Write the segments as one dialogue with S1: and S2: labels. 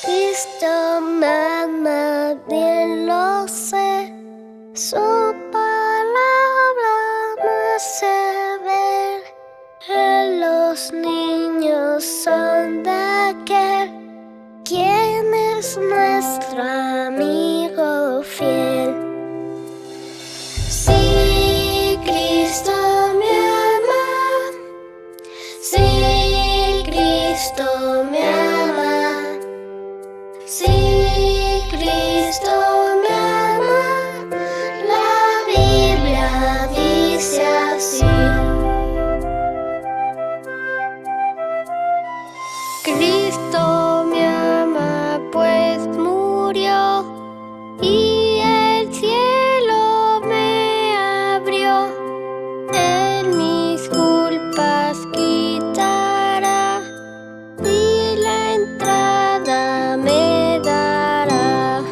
S1: Cristo me ama, bien lo sé, su palabra me hace ver que los niños son de aquel quien es nuestro amigo fiel. Sí, Cristo me ama, sí, Cristo me ama, sí, Cristo me ama, la Biblia dice así. Cristo me ama, pues murió y el cielo me abrió. Él mis culpas quitará y la entrada me dará.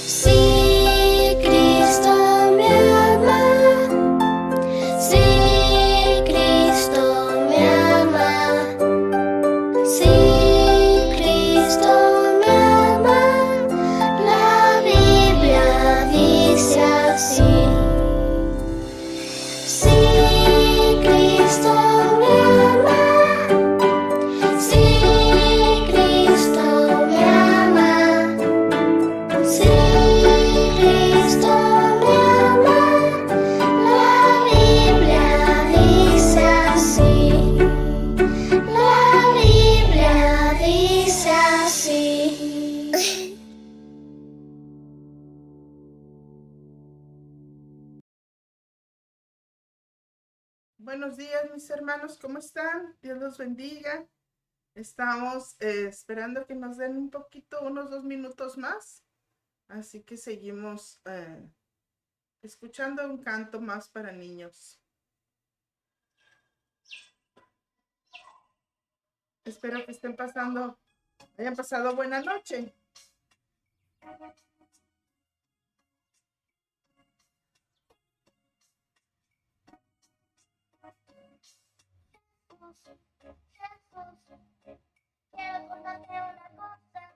S1: Sí, Cristo me ama, sí, Cristo me ama, sí, Cristo me ama, la Biblia dice así. Sí, Cristo me ama, sí, Cristo me ama, sí, Cristo me ama, la Biblia dice así, la Biblia dice así.
S2: Buenos días, mis hermanos, ¿cómo están? Dios los bendiga. Estamos esperando que nos den un poquito, unos 2 minutos más. Así que seguimos escuchando un canto más para niños. Espero que hayan pasado buena noche.
S3: Quiero contarte una cosa.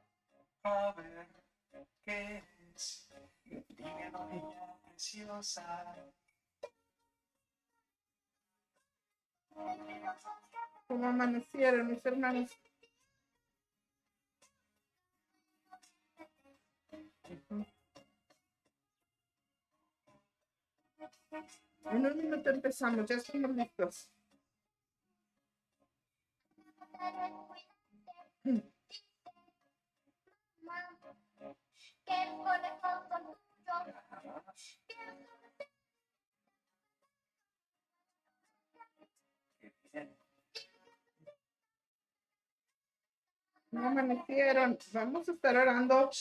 S3: A ver, ¿qué es? Dímelo, niña preciosa.
S2: ¿Cómo amanecieron, mis hermanos? En un minuto empezamos, ya estamos listos. ¿Cómo amanecieron? Vamos a estar orando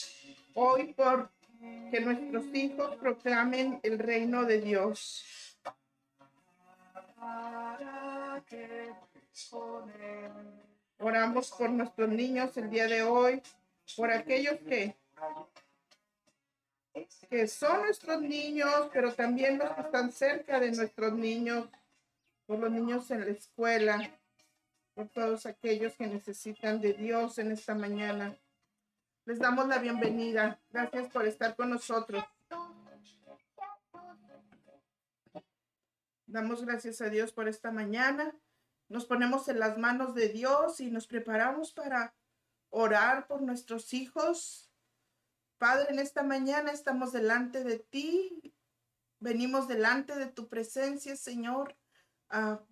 S2: hoy por que nuestros hijos proclamen el reino de Dios. Oramos por nuestros niños el día de hoy, por aquellos que son nuestros niños, pero también los que están cerca de nuestros niños, por los niños en la escuela, por todos aquellos que necesitan de Dios en esta mañana. Les damos la bienvenida. Gracias por estar con nosotros. Damos gracias a Dios por esta mañana. Nos ponemos en las manos de Dios y nos preparamos para orar por nuestros hijos. Padre, en esta mañana estamos delante de ti. Venimos delante de tu presencia, Señor,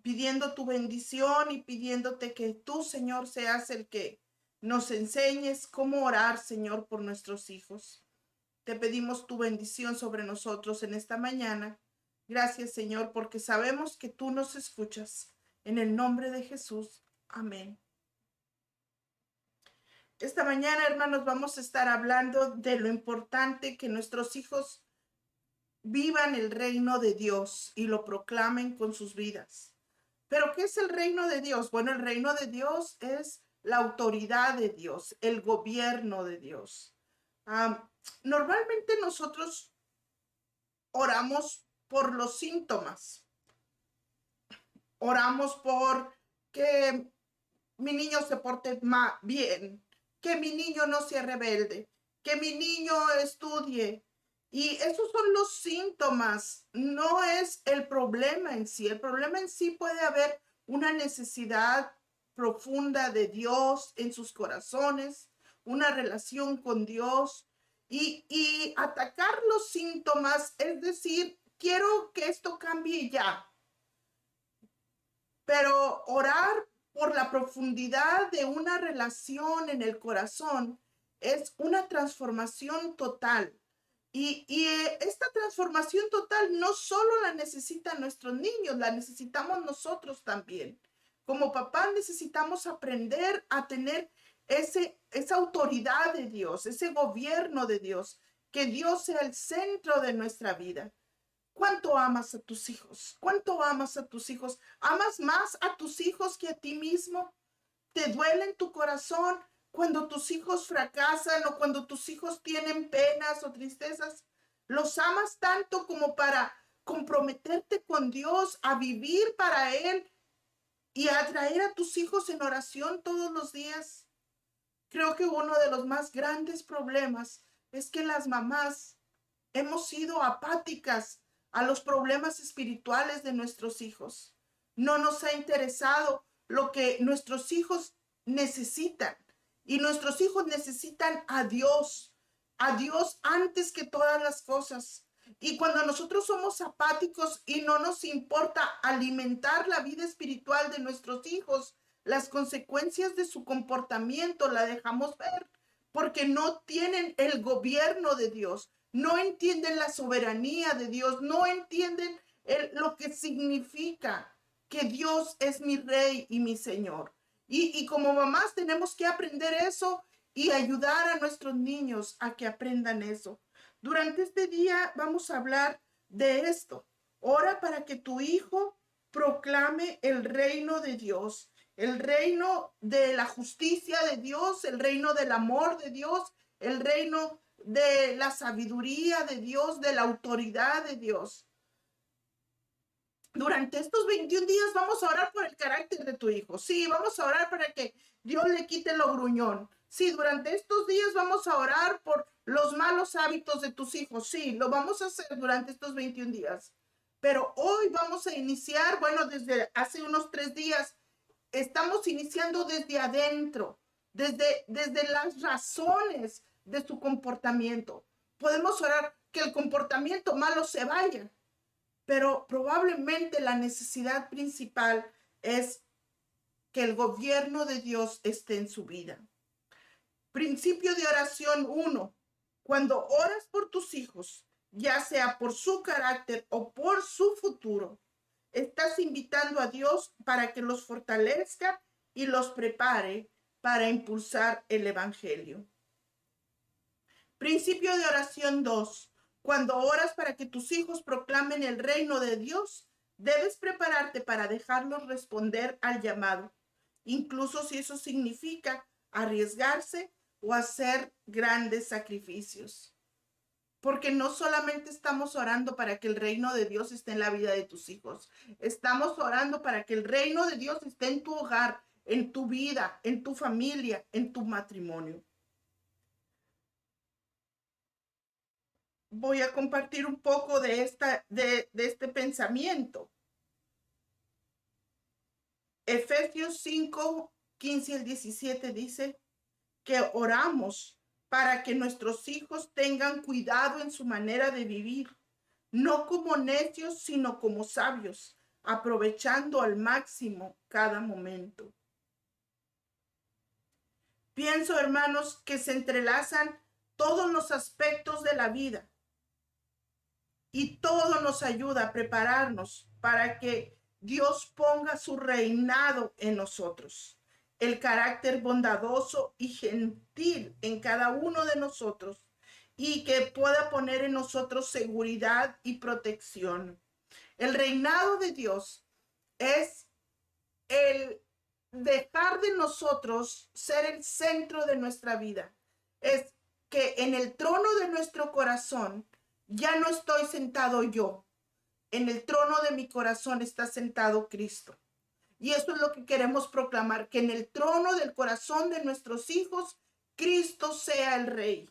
S2: pidiendo tu bendición y pidiéndote que tú, Señor, seas el que nos enseñes cómo orar, Señor, por nuestros hijos. Te pedimos tu bendición sobre nosotros en esta mañana. Gracias, Señor, porque sabemos que tú nos escuchas. En el nombre de Jesús. Amén. Esta mañana, hermanos, vamos a estar hablando de lo importante que nuestros hijos vivan el reino de Dios y lo proclamen con sus vidas. ¿Pero qué es el reino de Dios? Bueno, el reino de Dios es la autoridad de Dios, el gobierno de Dios. Normalmente nosotros oramos por los síntomas. Oramos por que mi niño se porte bien, que mi niño no sea rebelde, que mi niño estudie. Y esos son los síntomas, no es el problema en sí. El problema en sí puede haber una necesidad profunda de Dios en sus corazones, una relación con Dios y atacar los síntomas, es decir, quiero que esto cambie ya, pero orar por la profundidad de una relación en el corazón es una transformación total. Esta transformación total no solo la necesitan nuestros niños, la necesitamos nosotros también. Como papás necesitamos aprender a tener esa autoridad de Dios, ese gobierno de Dios, que Dios sea el centro de nuestra vida. ¿Cuánto amas a tus hijos? ¿Cuánto amas a tus hijos? ¿Amas más a tus hijos que a ti mismo? ¿Te duele en tu corazón cuando tus hijos fracasan o cuando tus hijos tienen penas o tristezas? ¿Los amas tanto como para comprometerte con Dios, a vivir para Él y a traer a tus hijos en oración todos los días? Creo que uno de los más grandes problemas es que las mamás hemos sido apáticas a los problemas espirituales de nuestros hijos. No nos ha interesado lo que nuestros hijos necesitan. Y nuestros hijos necesitan a Dios antes que todas las cosas. Y cuando nosotros somos apáticos y no nos importa alimentar la vida espiritual de nuestros hijos, las consecuencias de su comportamiento la dejamos ver, porque no tienen el gobierno de Dios, no entienden la soberanía de Dios, no entienden lo que significa que Dios es mi Rey y mi Señor. Y como mamás tenemos que aprender eso y ayudar a nuestros niños a que aprendan eso. Durante este día vamos a hablar de esto. Ora para que tu hijo proclame el reino de Dios, el reino de la justicia de Dios, el reino del amor de Dios, el reino de la sabiduría de Dios, de la autoridad de Dios. Durante estos 21 días vamos a orar por el carácter de tu hijo. Sí, vamos a orar para que Dios le quite lo gruñón. Sí, durante estos días vamos a orar por los malos hábitos de tus hijos. Sí, lo vamos a hacer durante estos 21 días. Pero hoy vamos a iniciar, bueno, desde hace unos 3 días, estamos iniciando desde adentro, desde las razones de su comportamiento. Podemos orar que el comportamiento malo se vaya, pero probablemente la necesidad principal es que el gobierno de Dios esté en su vida. Principio de oración 1. Cuando oras por tus hijos, ya sea por su carácter o por su futuro, estás invitando a Dios para que los fortalezca y los prepare para impulsar el evangelio. Principio de oración 2. Cuando oras para que tus hijos proclamen el reino de Dios, debes prepararte para dejarlos responder al llamado, incluso si eso significa arriesgarse o hacer grandes sacrificios. Porque no solamente estamos orando para que el reino de Dios esté en la vida de tus hijos, estamos orando para que el reino de Dios esté en tu hogar, en tu vida, en tu familia, en tu matrimonio. Voy a compartir un poco de este pensamiento. Efesios 5, 15 al 17 dice que oramos para que nuestros hijos tengan cuidado en su manera de vivir, no como necios, sino como sabios, aprovechando al máximo cada momento. Pienso, hermanos, que se entrelazan todos los aspectos de la vida y todo nos ayuda a prepararnos para que Dios ponga su reinado en nosotros, el carácter bondadoso y gentil en cada uno de nosotros, y que pueda poner en nosotros seguridad y protección. El reinado de Dios es el dejar de nosotros ser el centro de nuestra vida. Es que en el trono de nuestro corazón ya no estoy sentado yo. En el trono de mi corazón está sentado Cristo. Y eso es lo que queremos proclamar, que en el trono del corazón de nuestros hijos, Cristo sea el Rey.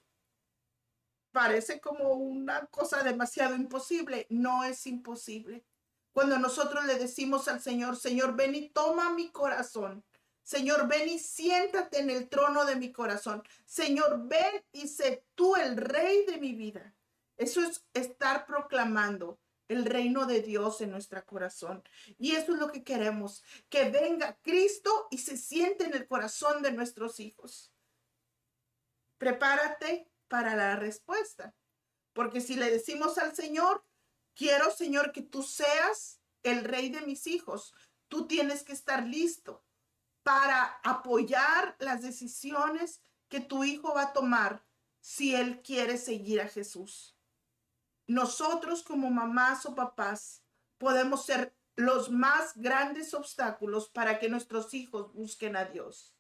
S2: Parece como una cosa demasiado imposible. No es imposible. Cuando nosotros le decimos al Señor, Señor, ven y toma mi corazón. Señor, ven y siéntate en el trono de mi corazón. Señor, ven y sé tú el Rey de mi vida. Eso es estar proclamando el reino de Dios en nuestro corazón. Y eso es lo que queremos, que venga Cristo y se siente en el corazón de nuestros hijos. Prepárate para la respuesta, porque si le decimos al Señor, quiero, Señor, que tú seas el Rey de mis hijos, tú tienes que estar listo para apoyar las decisiones que tu hijo va a tomar si él quiere seguir a Jesús. Nosotros como mamás o papás podemos ser los más grandes obstáculos para que nuestros hijos busquen a Dios.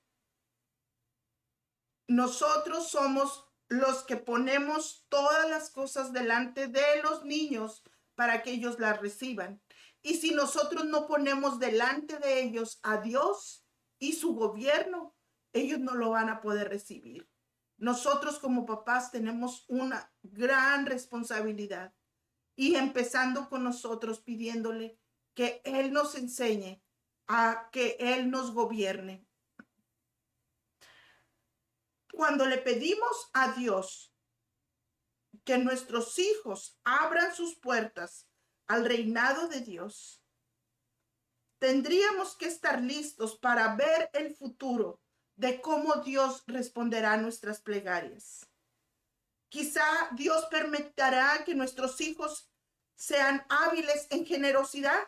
S2: Nosotros somos los que ponemos todas las cosas delante de los niños para que ellos las reciban. Y si nosotros no ponemos delante de ellos a Dios y su gobierno, ellos no lo van a poder recibir. Nosotros como papás tenemos una gran responsabilidad. Y empezando con nosotros pidiéndole que Él nos enseñe a que Él nos gobierne. Cuando le pedimos a Dios que nuestros hijos abran sus puertas al reinado de Dios, tendríamos que estar listos para ver el futuro de cómo Dios responderá a nuestras plegarias. Quizá Dios permitirá que nuestros hijos sean hábiles en generosidad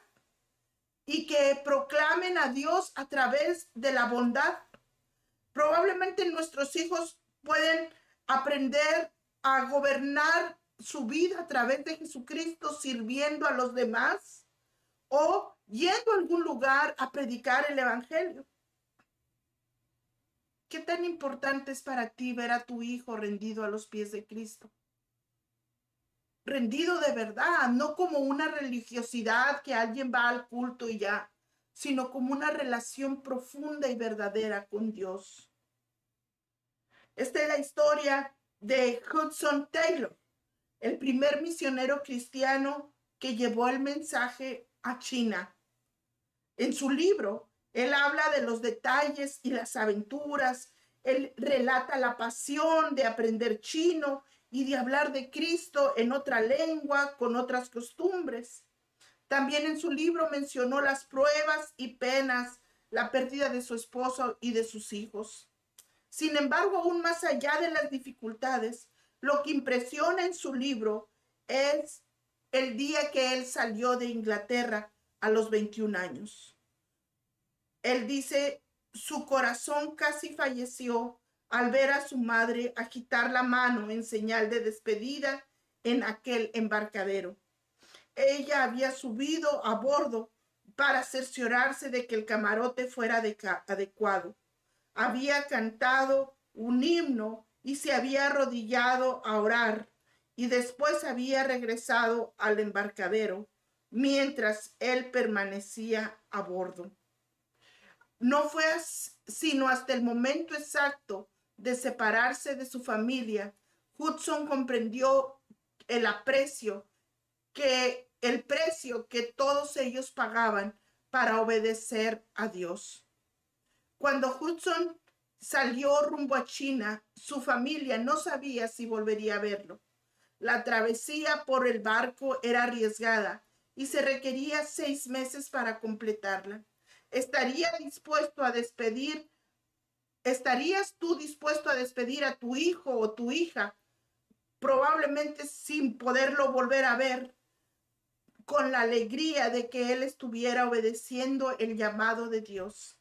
S2: y que proclamen a Dios a través de la bondad. Probablemente nuestros hijos pueden aprender a gobernar su vida a través de Jesucristo, sirviendo a los demás o yendo a algún lugar a predicar el evangelio. ¿Qué tan importante es para ti ver a tu hijo rendido a los pies de Cristo? Rendido de verdad, no como una religiosidad que alguien va al culto y ya, sino como una relación profunda y verdadera con Dios. Esta es la historia de Hudson Taylor, el primer misionero cristiano que llevó el mensaje a China. En su libro, él habla de los detalles y las aventuras. Él relata la pasión de aprender chino y de hablar de Cristo en otra lengua, con otras costumbres. También en su libro mencionó las pruebas y penas, la pérdida de su esposo y de sus hijos. Sin embargo, aún más allá de las dificultades, lo que impresiona en su libro es el día que él salió de Inglaterra a los 21 años. Él dice, su corazón casi falleció al ver a su madre agitar la mano en señal de despedida en aquel embarcadero. Ella había subido a bordo para cerciorarse de que el camarote fuera adecuado. Había cantado un himno y se había arrodillado a orar, y después había regresado al embarcadero mientras él permanecía a bordo. No fue sino hasta el momento exacto de separarse de su familia, Hudson comprendió el precio que todos ellos pagaban para obedecer a Dios. Cuando Hudson salió rumbo a China, su familia no sabía si volvería a verlo. La travesía por el barco era arriesgada y se requería 6 meses para completarla. ¿Estarías tú dispuesto a despedir a tu hijo o tu hija, probablemente sin poderlo volver a ver, con la alegría de que él estuviera obedeciendo el llamado de Dios?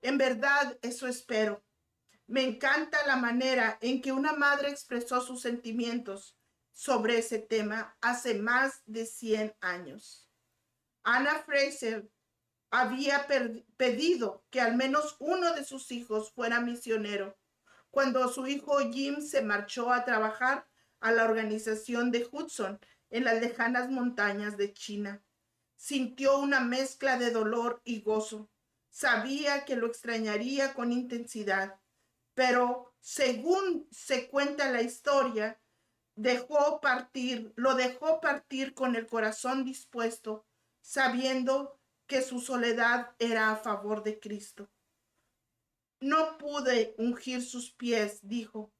S2: En verdad, eso espero. Me encanta la manera en que una madre expresó sus sentimientos sobre ese tema hace más de 100 años. Anna Fraser había pedido que al menos uno de sus hijos fuera misionero cuando su hijo Jim se marchó a trabajar a la organización de Hudson en las lejanas montañas de China. sintió una mezcla de dolor y gozo. Sabía que lo extrañaría con intensidad, pero según se cuenta la historia, lo dejó partir con el corazón dispuesto, sabiendo que su soledad era a favor de Cristo. No pude ungir sus pies, dijo,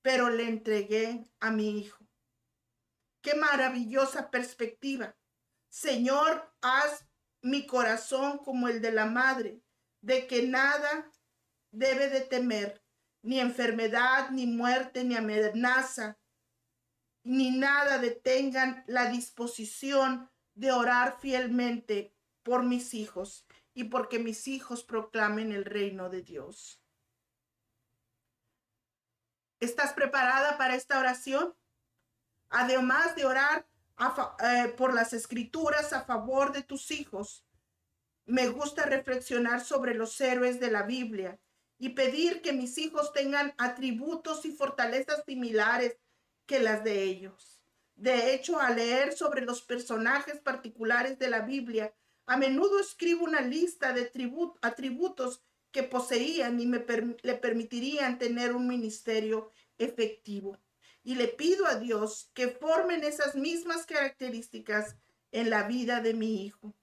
S2: pero le entregué a mi hijo. Qué maravillosa perspectiva. Señor, haz mi corazón como el de la madre, de que nada debe de temer, ni enfermedad, ni muerte, ni amenaza, ni nada detengan la disposición de orar fielmente por mis hijos y porque mis hijos proclamen el reino de Dios. ¿Estás preparada para esta oración? Además de orar por las escrituras a favor de tus hijos, me gusta reflexionar sobre los héroes de la Biblia y pedir que mis hijos tengan atributos y fortalezas similares que las de ellos. De hecho, al leer sobre los personajes particulares de la Biblia, a menudo escribo una lista de atributos que poseían y le permitirían tener un ministerio efectivo. Y le pido a Dios que formen esas mismas características en la vida de mi hijo.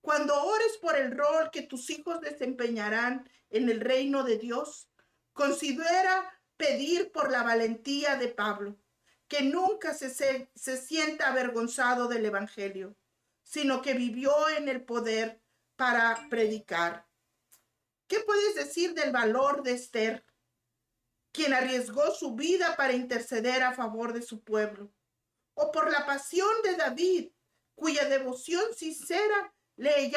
S2: Cuando ores por el rol que tus hijos desempeñarán en el reino de Dios, considera pedir por la valentía de Pablo, que nunca se sienta avergonzado del Evangelio, sino que vivió en el poder para predicar. ¿Qué puedes decir del valor de Esther, quien arriesgó su vida para interceder a favor de su pueblo? O por la pasión de David, cuya devoción sincera le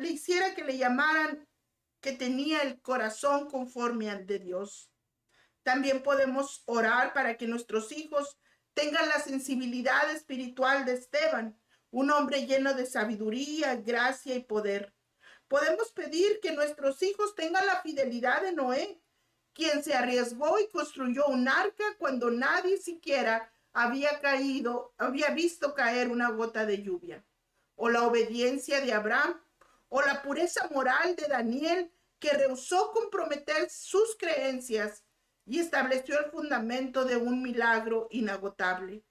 S2: hiciera que le llamaran que tenía el corazón conforme al de Dios. También podemos orar para que nuestros hijos tengan la sensibilidad espiritual de Esteban, un hombre lleno de sabiduría, gracia y poder. Podemos pedir que nuestros hijos tengan la fidelidad de Noé, quien se arriesgó y construyó un arca cuando nadie siquiera había visto caer una gota de lluvia. O la obediencia de Abraham, o la pureza moral de Daniel, que rehusó comprometer sus creencias y estableció el fundamento de un milagro inagotable.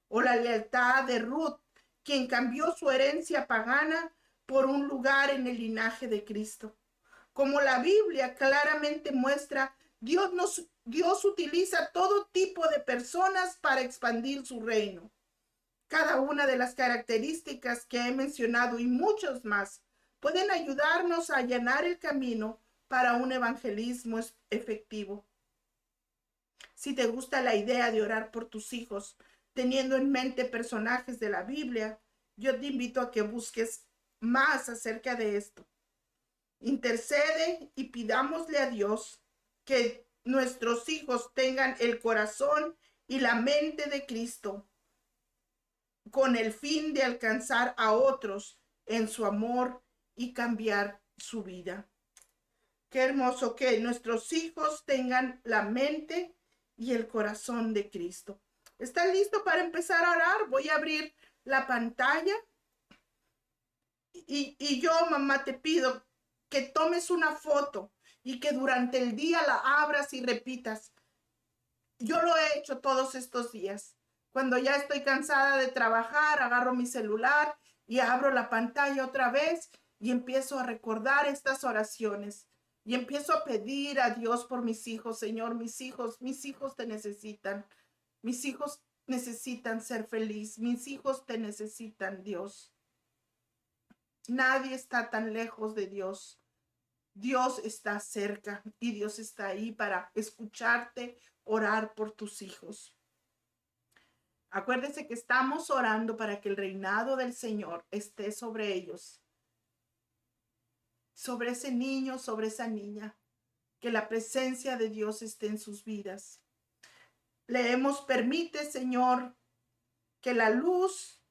S2: O la lealtad de Ruth, quien cambió su herencia pagana por un lugar en el linaje de Cristo. Como la Biblia claramente muestra, Dios utiliza todo tipo de personas para expandir su reino. Cada una de las características que he mencionado y muchos más pueden ayudarnos a allanar el camino para un evangelismo efectivo. Si te gusta la idea de orar por tus hijos, teniendo en mente personajes de la Biblia, yo te invito a que busques más acerca de esto. Intercede y pidámosle a Dios que nuestros hijos tengan el corazón y la mente de Cristo, con el fin de alcanzar a otros en su amor y cambiar su vida. Qué hermoso que nuestros hijos tengan la mente y el corazón de Cristo. ¿Están listos para empezar a orar? Voy a abrir la pantalla y yo, mamá, te pido que tomes una foto y que durante el día la abras y repitas. Yo lo he hecho todos estos días. Cuando ya estoy cansada de trabajar, agarro mi celular y abro la pantalla otra vez y empiezo a recordar estas oraciones. Y empiezo a pedir a Dios por mis hijos. Señor, mis hijos te necesitan. Mis hijos necesitan ser feliz. Mis hijos te necesitan, Dios. Nadie está tan lejos de Dios. Dios está cerca y Dios está ahí para escucharte, orar por tus hijos. Acuérdense que estamos orando para que el reinado del Señor esté sobre ellos, sobre ese niño, sobre esa niña, que la presencia de Dios esté en sus vidas. Leemos, permite, Señor, que la luz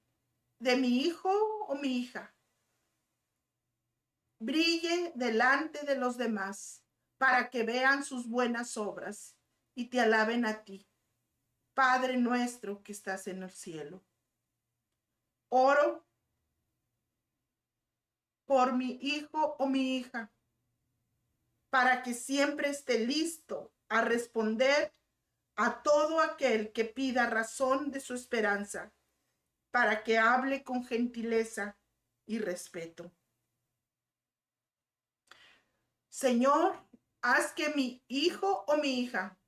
S2: de mi hijo o mi hija brille delante de los demás para que vean sus buenas obras y te alaben a ti, Padre nuestro que estás en el cielo. Oro por mi hijo o mi hija, para que siempre esté listo a responder a todo aquel que pida razón de su esperanza, para que hable con gentileza y respeto. Señor, haz que mi hijo o mi hija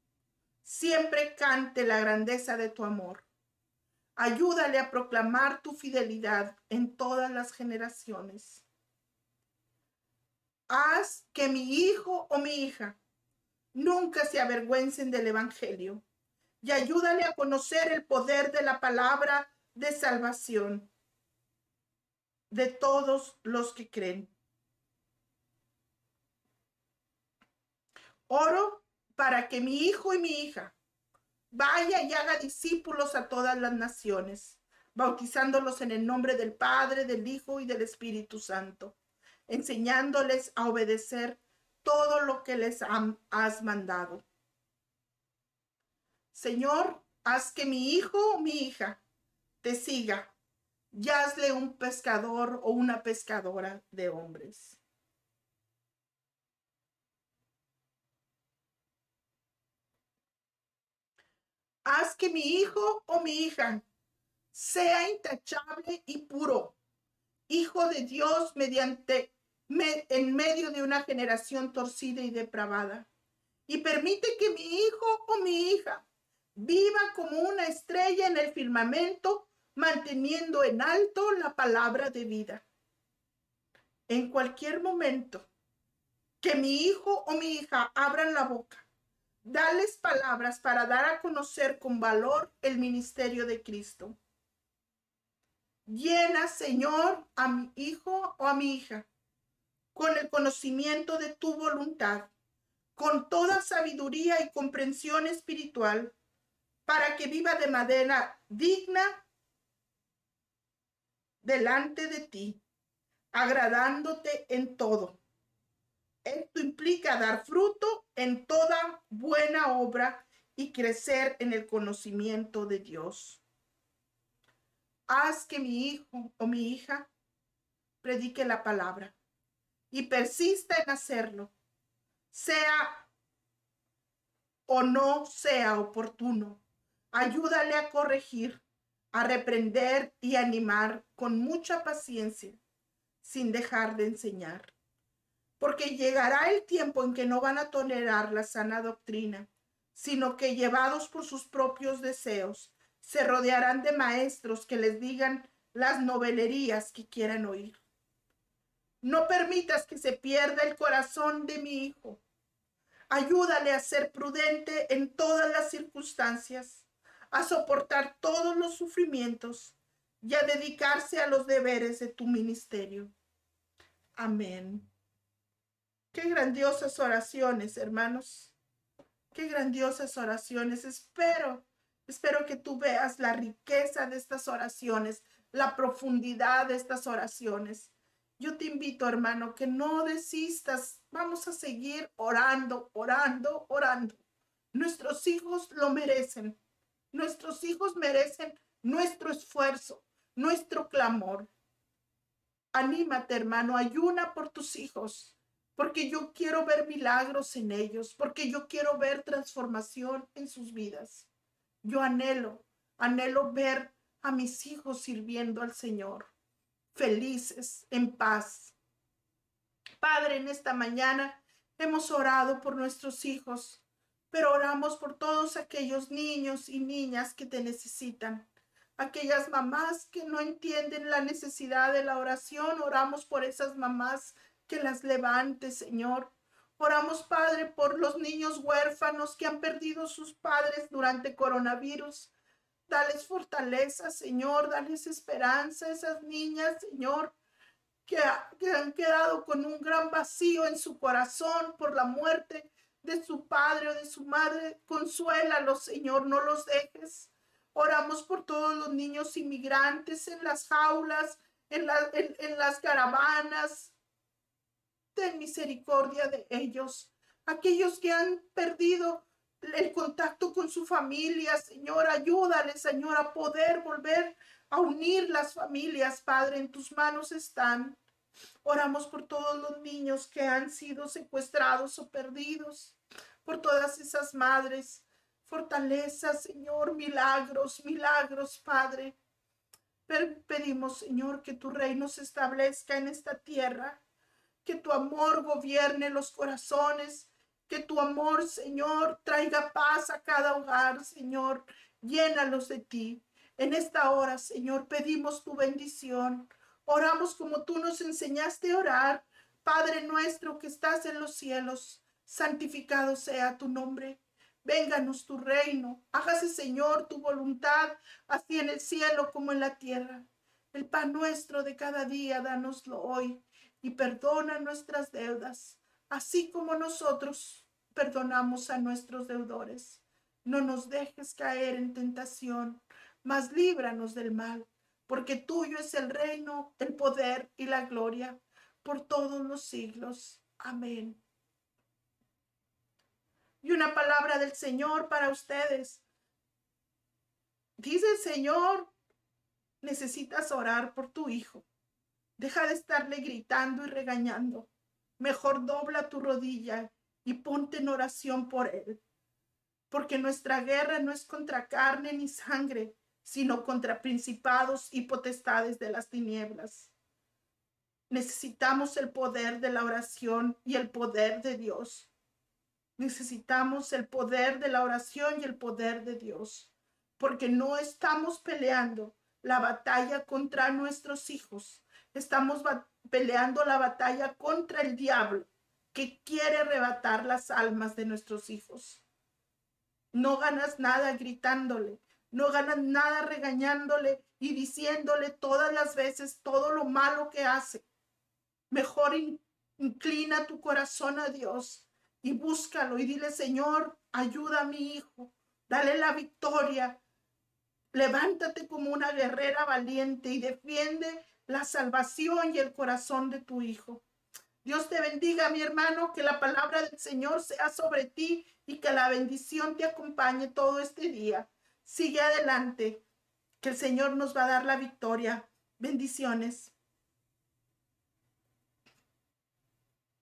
S2: siempre cante la grandeza de tu amor. Ayúdale a proclamar tu fidelidad en todas las generaciones. Haz que mi hijo o mi hija nunca se avergüencen del Evangelio y ayúdale a conocer el poder de la palabra de salvación de todos los que creen. Oro para que mi hijo y mi hija vaya y haga discípulos a todas las naciones, bautizándolos en el nombre del Padre, del Hijo y del Espíritu Santo, enseñándoles a obedecer todo lo que les has mandado. Señor, haz que mi hijo o mi hija te siga y hazle un pescador o una pescadora de hombres. Haz que mi hijo o mi hija sea intachable y puro, hijo de Dios en medio de una generación torcida y depravada. Y permite que mi hijo o mi hija viva como una estrella en el firmamento, manteniendo en alto la palabra de vida. En cualquier momento que mi hijo o mi hija abran la boca, dales palabras para dar a conocer con valor el ministerio de Cristo. Llena, Señor, a mi hijo o a mi hija con el conocimiento de tu voluntad, con toda sabiduría y comprensión espiritual, para que viva de manera digna delante de ti, agradándote en todo. Esto implica dar fruto en toda buena obra y crecer en el conocimiento de Dios. Haz que mi hijo o mi hija predique la palabra y persista en hacerlo, sea o no sea oportuno. Ayúdale a corregir, a reprender y animar con mucha paciencia, sin dejar de enseñar. Porque llegará el tiempo en que no van a tolerar la sana doctrina, sino que llevados por sus propios deseos, se rodearán de maestros que les digan las novelerías que quieran oír. No permitas que se pierda el corazón de mi hijo. Ayúdale a ser prudente en todas las circunstancias, a soportar todos los sufrimientos y a dedicarse a los deberes de tu ministerio. Amén. Qué grandiosas oraciones, hermanos. Qué grandiosas oraciones. Espero que tú veas la riqueza de estas oraciones, la profundidad de estas oraciones. Yo te invito, hermano, que no desistas. Vamos a seguir orando, orando, orando. Nuestros hijos lo merecen. Nuestros hijos merecen nuestro esfuerzo, nuestro clamor. Anímate, hermano, ayuna por tus hijos, porque yo quiero ver milagros en ellos, porque yo quiero ver transformación en sus vidas. Yo anhelo ver a mis hijos sirviendo al Señor, felices, en paz. Padre, en esta mañana hemos orado por nuestros hijos, pero oramos por todos aquellos niños y niñas que te necesitan. Aquellas mamás que no entienden la necesidad de la oración, oramos por esas mamás que las levantes, Señor. Oramos, Padre, por los niños huérfanos que han perdido sus padres durante coronavirus. Dales fortaleza, Señor, dales esperanza a esas niñas, Señor, que han quedado con un gran vacío en su corazón por la muerte de su padre o de su madre. Consuélalos, Señor, no los dejes. Oramos por todos los niños inmigrantes en las jaulas, en las caravanas. Ten misericordia de ellos. Aquellos que han perdido el contacto con su familia, Señor, ayúdales, Señor, a poder volver a unir las familias, Padre, en tus manos están. Oramos por todos los niños que han sido secuestrados o perdidos, por todas esas madres. Fortaleza, Señor, milagros, milagros, Padre. Pedimos, Señor, que tu reino se establezca en esta tierra, que tu amor gobierne los corazones, que tu amor, Señor, traiga paz a cada hogar, Señor. Llénalos de ti. En esta hora, Señor, pedimos tu bendición. Oramos como tú nos enseñaste a orar. Padre nuestro que estás en los cielos, santificado sea tu nombre. Vénganos tu reino. Hágase, Señor, tu voluntad, así en el cielo como en la tierra. El pan nuestro de cada día, dánoslo hoy, y perdona nuestras deudas, así como nosotros perdonamos a nuestros deudores. No nos dejes caer en tentación, mas líbranos del mal, porque tuyo es el reino, el poder y la gloria, por todos los siglos. Amén. Y una palabra del Señor para ustedes. Dice el Señor, necesitas orar por tu hijo. Deja de estarle gritando y regañando. Mejor dobla tu rodilla y ponte en oración por él. Porque nuestra guerra no es contra carne ni sangre, sino contra principados y potestades de las tinieblas. Necesitamos el poder de la oración y el poder de Dios. Necesitamos el poder de la oración y el poder de Dios, porque no estamos peleando la batalla contra nuestros hijos, estamos peleando la batalla contra el diablo que quiere arrebatar las almas de nuestros hijos. No ganas nada gritándole, no ganas nada regañándole y diciéndole todas las veces todo lo malo que hace. Mejor inclina tu corazón a Dios y búscalo y dile, Señor, ayuda a mi hijo, dale la victoria. Levántate como una guerrera valiente y defiende la salvación y el corazón de tu hijo. Dios te bendiga, mi hermano, que la palabra del Señor sea sobre ti y que la bendición te acompañe todo este día. Sigue adelante, que el Señor nos va a dar la victoria. Bendiciones.